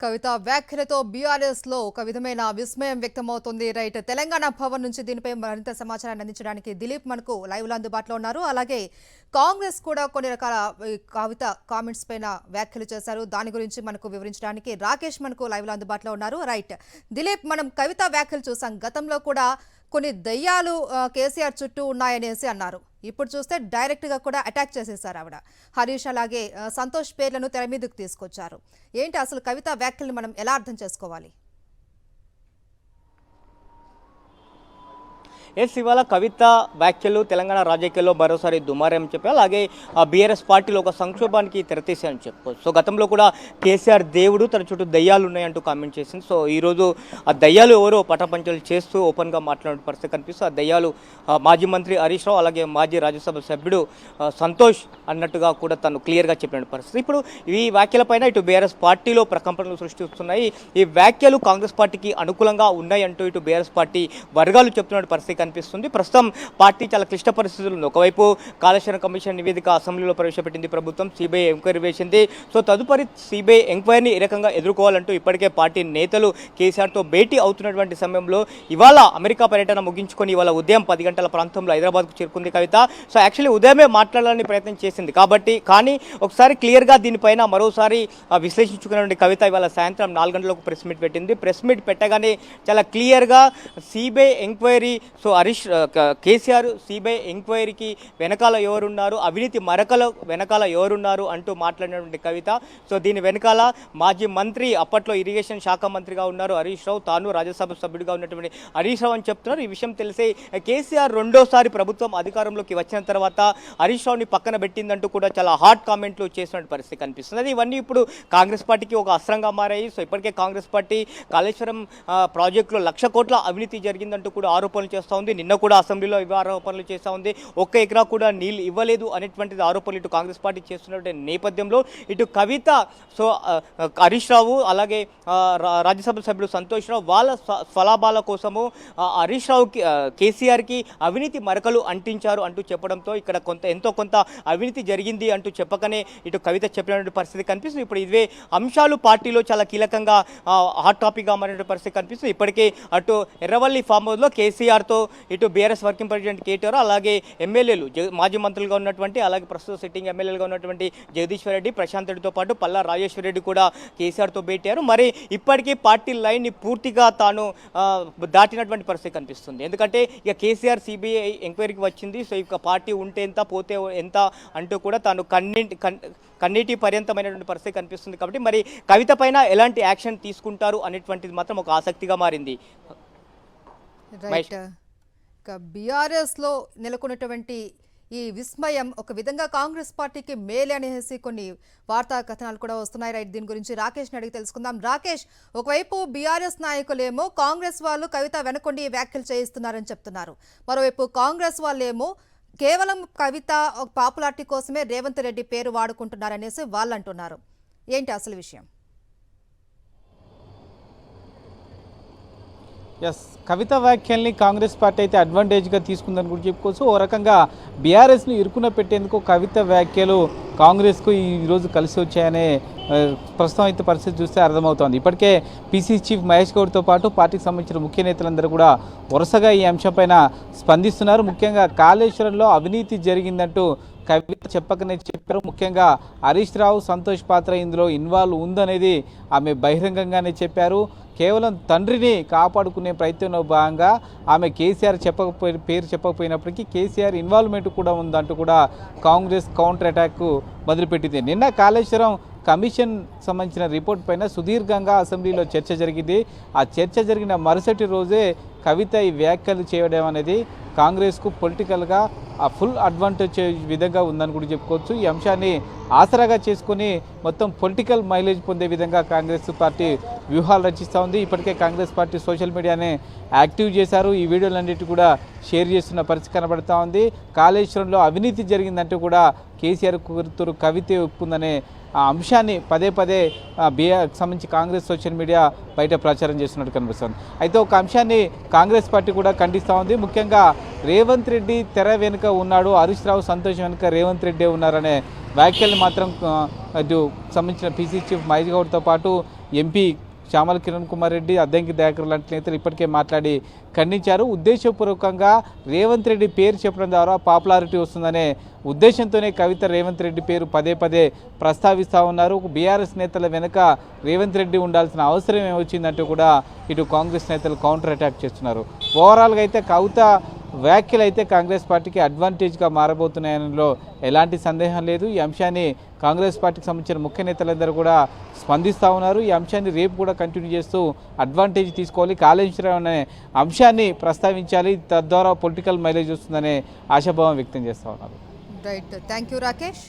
కవిత వ్యాఖ్యలతో బీఆర్ఎస్ లో ఒక విధమైన విస్మయం వ్యక్తమవుతుంది. రైట్, తెలంగాణ భవన్ నుంచి దీనిపై మరింత సమాచారాన్ని అందించడానికి దిలీప్ మనకు లైవ్ లో అందుబాటులో ఉన్నారు. అలాగే కాంగ్రెస్ కూడా కొన్ని రకాల కవిత కామెంట్స్ పైన వ్యాఖ్యలు చేశారు. దాని గురించి మనకు వివరించడానికి రాకేష్ మనకు లైవ్ లో అందుబాటులో ఉన్నారు. రైట్ దిలీప్, మనం కవిత వ్యాఖ్యలు చూసాం. గతంలో కూడా కొన్ని దయ్యాలు కేసీఆర్ చుట్టూ ఉన్నాయనేసి అన్నారు. ఇప్పుడు చూస్తే డైరెక్ట్ గా కూడా అటాక్ చేసేసారు ఆవిడ. హరీష్ అలాగే సంతోష్ పేర్లను తెర మీదకు తీసుకొచ్చారు. ఏంటి అసలు కవిత వ్యాఖ్యల్ని మనం ఎలా అర్థం చేసుకోవాలి? ఇవాళ కవిత వ్యాఖ్యలు తెలంగాణ రాజకీయాల్లో మరోసారి దుమారం చెప్పి అలాగే బీఆర్ఎస్ పార్టీలో ఒక సంక్షోభానికి తెరతీసాయని చెప్పుకోవచ్చు. సో గతంలో కూడా కేసీఆర్ దేవుడు తన చుట్టూ దయ్యాలు ఉన్నాయంటూ కామెంట్ చేసింది. సో ఈరోజు ఆ దయ్యాలు ఎవరో పటాపంచలు చేస్తూ ఓపెన్గా మాట్లాడే పరిస్థితి కనిపిస్తూ ఆ దయ్యాలు మాజీ మంత్రి హరీష్ రావు అలాగే మాజీ రాజ్యసభ సభ్యుడు సంతోష్ అన్నట్టుగా కూడా తను క్లియర్గా చెప్పిన పరిస్థితి. ఇప్పుడు ఈ వ్యాఖ్యలపైన ఇటు బీఆర్ఎస్ పార్టీలో ప్రకంపనలు సృష్టిస్తున్నాయి. ఈ వ్యాఖ్యలు కాంగ్రెస్ పార్టీకి అనుకూలంగా ఉన్నాయంటూ ఇటు బీఆర్ఎస్ పార్టీ వర్గాలు చెప్తున్న పరిస్థితి కనిపిస్తుంది. ప్రస్తుతం పార్టీ చాలా క్లిష్ట పరిస్థితులు ఉంది. ఒకవైపు కాళేశ్వరం కమిషన్ నివేదిక అసెంబ్లీలో ప్రవేశపెట్టింది ప్రభుత్వం, సిబిఐ ఎంక్వైరీ వేసింది. సో తదుపరి సిబిఐ ఎంక్వైరీని ఏ రకంగా ఎదుర్కోవాలంటూ ఇప్పటికే పార్టీ నేతలు కేసీఆర్తో భేటీ అవుతున్నటువంటి సమయంలో ఇవాళ అమెరికా పర్యటన ముగించుకొని ఇవాళ ఉదయం 10 గంటల ప్రాంతంలో హైదరాబాద్కు చేరుకుంది కవిత. సో యాక్చువల్లీ ఉదయమే మాట్లాడాలని ప్రయత్నం చేసింది కానీ ఒకసారి క్లియర్గా దీనిపైన మరోసారి విశ్లేషించుకున్నటువంటి కవిత ఇవాళ సాయంత్రం 4 గంటలకు ప్రెస్ మీట్ పెట్టింది. ప్రెస్ మీట్ పెట్టగానే చాలా క్లియర్గా CBI enquiry, so Harish KCR CBI ఎంక్వైరీకి వెనకాల ఎవరున్నారు, అవినీతి మరకల వెనకాల ఎవరున్నారు అంటూ మాట్లాడినటువంటి కవిత. సో దీని వెనకాల మాజీ మంత్రి, అప్పట్లో ఇరిగేషన్ శాఖ మంత్రిగా ఉన్నారు హరీష్ రావు, తాను రాజ్యసభ సభ్యుడిగా ఉన్నటువంటి హరీష్ రావు అని చెప్తున్నారు. ఈ విషయం తెలిసే కేసీఆర్ రెండోసారి ప్రభుత్వం అధికారంలోకి వచ్చిన తర్వాత హరీష్ రావుని పక్కన పెట్టిందంటూ కూడా చాలా హాట్ కామెంట్లు చేసిన పరిస్థితి కనిపిస్తుంది. ఇవన్నీ ఇప్పుడు కాంగ్రెస్ పార్టీకి ఒక అస్త్రంగా మారాయి. సో ఇప్పటికే కాంగ్రెస్ పార్టీ కాళేశ్వరం ప్రాజెక్టులో 1,00,000 కోట్ల అవినీతి జరిగిందంటూ కూడా ఆరోపణలు చేస్తూ ఉంది. నిన్న కూడా అసెంబ్లీలో ఇవి ఆరోపణలు చేస్తూ ఉంది. 1 ఎకరా కూడా నీళ్ళు ఇవ్వలేదు అనేటువంటిది ఆరోపణలు ఇటు కాంగ్రెస్ పార్టీ చేస్తున్నటువంటి నేపథ్యంలో ఇటు కవిత, సో హరీష్ రావు అలాగే రాజ్యసభ సభ్యుడు సంతోష్ రావు వాళ్ళ స్వలాభాల కోసము హరీష్ రావుకి కేసీఆర్కి అవినీతి మరకలు అంటించారు అంటూ చెప్పడంతో ఇక్కడ ఎంతో కొంత అవినీతి జరిగింది అంటూ చెప్పకనే ఇటు కవిత చెప్పినటువంటి పరిస్థితి కనిపిస్తుంది. ఇప్పుడు ఇవే అంశాలు పార్టీలో చాలా కీలకంగా హాట్ టాపిక్గా మారిన పరిస్థితి కనిపిస్తుంది. ఇప్పటికే అటు ఎర్రవల్లి ఫామ్ హౌస్లో కేసీఆర్తో ఇటు బీఆర్ఎస్ వర్కింగ్ ప్రెసిడెంట్ కేటీఆర్ అలాగే ఎమ్మెల్యేలు మాజీ మంత్రులుగా ఉన్నటువంటి అలాగే ప్రస్తుత సిట్టింగ్ ఎమ్మెల్యేలుగా ఉన్నటువంటి జగదీశ్వర్ రెడ్డి, ప్రశాంత్ రెడ్డితో పాటు పల్లా రాజేశ్వర్ రెడ్డి కూడా కేసీఆర్తో భేటారు. మరి ఇప్పటికీ పార్టీ లైన్ని పూర్తిగా తాను దాటినటువంటి పరిస్థితి కనిపిస్తుంది. ఎందుకంటే ఇక కేసీఆర్ సిబిఐ ఎంక్వైరీకి వచ్చింది. సో ఇక పార్టీ ఉంటే ఎంత పోతే ఎంత అంటూ కూడా తాను కన్నీటి పర్యంతమైనటువంటి పరిస్థితి కనిపిస్తుంది. కాబట్టి మరి కవిత పైన ఎలాంటి యాక్షన్ తీసుకుంటారు అనేటువంటిది మాత్రం ఒక ఆసక్తిగా మారింది. బీఆర్ఎస్ లో నెలకొన్నటువంటి ఈ విస్మయం ఒక విధంగా కాంగ్రెస్ పార్టీకి మేలే అనేసి కొన్ని వార్తా కథనాలు కూడా వస్తున్నాయి. రైట్, దీని గురించి రాకేష్ని అడిగి తెలుసుకుందాం. రాకేష్, ఒకవైపు బీఆర్ఎస్ నాయకులేమో కాంగ్రెస్ వాళ్ళు కవిత వెనకొండి వ్యాఖ్యలు చేయిస్తున్నారని చెప్తున్నారు. మరోవైపు కాంగ్రెస్ వాళ్ళేమో కేవలం కవిత పాపులారిటీ కోసమే రేవంత్ రెడ్డి పేరు వాడుకుంటున్నారనేసి వాళ్ళు అంటున్నారు. ఏంటి అసలు విషయం? కవిత వ్యాఖ్యల్ని కాంగ్రెస్ పార్టీ అయితే అడ్వాంటేజ్గా తీసుకుందని కూడా చెప్పుకోవచ్చు. ఓ రకంగా బీఆర్ఎస్ని ఇరుకున పెట్టేందుకు కవిత వ్యాఖ్యలు కాంగ్రెస్కు ఈరోజు కలిసి వచ్చాయనే ప్రస్తుతం అయితే పరిస్థితి చూస్తే అర్థమవుతోంది. ఇప్పటికే పీసీసీ చీఫ్ మహేష్ గౌడ్తో పాటు పార్టీకి సంబంధించిన ముఖ్య నేతలందరూ కూడా వరుసగా ఈ అంశంపైన స్పందిస్తున్నారు. ముఖ్యంగా కాళేశ్వరంలో అవినీతి జరిగిందంటూ కవిత చెప్పకనే చెప్పారు. ముఖ్యంగా హరీష్ రావు, సంతోష్ పాత్ర ఇందులో ఇన్వాల్వ్ ఉందనేది ఆమె బహిరంగంగానే చెప్పారు. కేవలం తండ్రిని కాపాడుకునే ప్రయత్నంలో భాగంగా ఆమె కేసీఆర్ పేరు చెప్పకపోయినప్పటికీ కేసీఆర్ ఇన్వాల్వ్మెంట్ కూడా ఉందంటూ కూడా కాంగ్రెస్ కౌంటర్ అటాక్ మొదలుపెట్టింది. నిన్న కాళేశ్వరం కమిషన్ సంబంధించిన రిపోర్ట్ పైన సుదీర్ఘంగా అసెంబ్లీలో చర్చ జరిగింది. ఆ చర్చ జరిగిన మరుసటి రోజే కవిత ఈ వ్యాఖ్యలు చేయడం అనేది కాంగ్రెస్కు పొలిటికల్గా ఫుల్ అడ్వాంటేజ్ విధంగా ఉందని కూడా చెప్పుకోవచ్చు. ఈ అంశాన్ని ఆసరాగా చేసుకుని మొత్తం పొలిటికల్ మైలేజ్ పొందే విధంగా కాంగ్రెస్ పార్టీ వ్యూహాలు రచిస్తూ ఉంది. ఇప్పటికే కాంగ్రెస్ పార్టీ సోషల్ మీడియానే యాక్టివ్ చేశారు. ఈ వీడియోలన్నిటి కూడా షేర్ చేస్తున్న పరిస్థితి కనబడుతూ ఉంది. కాళేశ్వరంలో అవినీతి జరిగిందంటూ కూడా కేసీఆర్ కూతురు కవితే ఒప్పుకుందనే ఆ అంశాన్ని పదే బీఆర్కి సంబంధించి కాంగ్రెస్ సోషల్ మీడియా బయట ప్రచారం చేస్తున్నట్టు కనిపిస్తుంది. అయితే ఒక అంశాన్ని కాంగ్రెస్ పార్టీ కూడా ఖండిస్తూ ఉంది. ముఖ్యంగా రేవంత్ రెడ్డి తెర వెనుక ఉన్నాడు, హరీష్ రావు, సంతోష్ వెనుక రేవంత్ రెడ్డి ఉన్నారనే వ్యాఖ్యలు మాత్రం సంబంధించిన పీసీ చీఫ్ మహేష్ గౌడ్తో పాటు ఎంపీ చామల కిరణ్ కుమార్ రెడ్డి, అద్దంకి దయాకర్ లాంటి నేతలు ఇప్పటికే మాట్లాడి ఖండించారు. ఉద్దేశపూర్వకంగా రేవంత్ రెడ్డి పేరు చెప్పడం ద్వారా పాపులారిటీ వస్తుందనే ఉద్దేశంతోనే కవిత రేవంత్ రెడ్డి పేరు పదే పదే ప్రస్తావిస్తూ ఉన్నారు. బీఆర్ఎస్ నేతల వెనుక రేవంత్ రెడ్డి ఉండాల్సిన అవసరం ఏమొచ్చిందంటూ కూడా ఇటు కాంగ్రెస్ నేతలు కౌంటర్ అటాక్ చేస్తున్నారు. ఓవరాల్గా అయితే కవిత వ్యాఖ్యలు అయితే కాంగ్రెస్ పార్టీకి అడ్వాంటేజ్గా మారబోతున్నాయనలో ఎలాంటి సందేహం లేదు. ఈ అంశాన్ని కాంగ్రెస్ పార్టీకి సంబంధించిన ముఖ్య నేతలందరూ కూడా స్పందిస్తూ ఉన్నారు. ఈ అంశాన్ని రేపు కూడా కంటిన్యూ చేస్తూ అడ్వాంటేజ్ తీసుకోవాలి, కాళేశ్వరం అనే అంశాన్ని ప్రస్తావించాలి, తద్వారా పొలిటికల్ మైలేజ్ వస్తుందనే ఆశాభావం వ్యక్తం చేస్తూ ఉన్నారు. Right, thank you Rakesh.